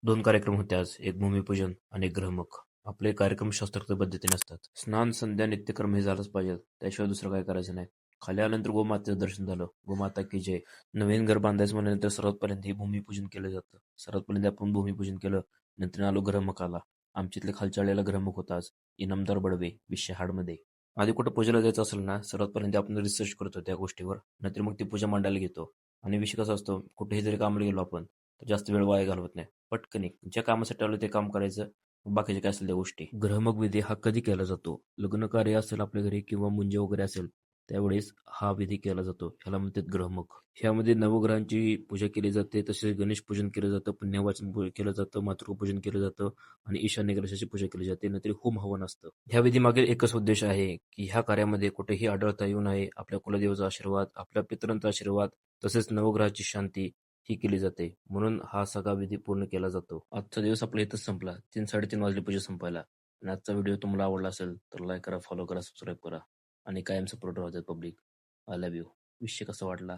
दोन कार्यक्रम होते आज. एक भूमिपूजन आणि एक ग्रहमुख. आपले कार्यक्रम शास्त्रोक्त पद्धतीने असतात. स्नान, संध्या, नित्यकर्म हे झालंच पाहिजे. त्याशिवाय दुसरं काय करायचं नाही. खाली आल्यानंतर गोमातेचं दर्शन झालं. गोमाता की जय. नवीन घर बांधायचं म्हणल्यानंतर सर्वात पहिल्यांदा हे भूमिपूजन केलं जातं. सर्वात पहिल्यांदा आपण भूमिपूजन केलं. नंतर आलो ग्रहमुखाला. आमच्या इथल्या खालच्या आलेला ग्रहमुख होता आज. इनामदार बडवे, विषहाडमध्ये. आधी कुठं पूजेला जायचं असेल ना, सर्वात पहिल्यांदा आपण रिसर्च करतो त्या गोष्टीवर. नंतर मग ती पूजा मांडायला घेतो. आणि विषय कसा असतो, कुठेही जरी कामाला गेलो आपण, तर जास्त वेळ वाया घालवत नाही. पटकन ज्या कामासाठी आलो ते काम करायचं. बाकीचे काय असेल त्या गोष्टी. ग्रहमग विधी हा कधी केला जातो? लग्न कार्य असेल आपल्या घरी किंवा मुंज वगैरे असेल त्यावेळेस हा विधी केला जातो. ह्याला म्हणतात ग्रहमग. ह्यामध्ये नवग्रहांची पूजा केली जाते. तसेच गणेश पूजन केलं जातं, पुण्यवाचन केलं जातं, मातृपूजन केलं जातं आणि ईशान्य ग्रहाची पूजा केली जाते. नंतर होम हवन असतं. ह्या विधीमागे एकच उद्देश आहे की ह्या कार्यामध्ये कुठेही अडळता येऊ नये. आपल्या कुलदेवाचा आशीर्वाद, आपल्या पितरांचा आशीर्वाद, तसेच नवग्रहाची शांती ही केली जाते. म्हणून हा सगळा विधी पूर्ण केला जातो. आजचा दिवस आपला इथंच संपला. 3-3:30 वाजले पूजा संपायला. आणि आजचा व्हिडिओ तुम्हाला आवडला असेल तर लाईक करा, फॉलो करा, सबस्क्राईब करा आणि कायम सपोर्ट राहू द्या पब्लिक. I love you. विषय कसा वाटला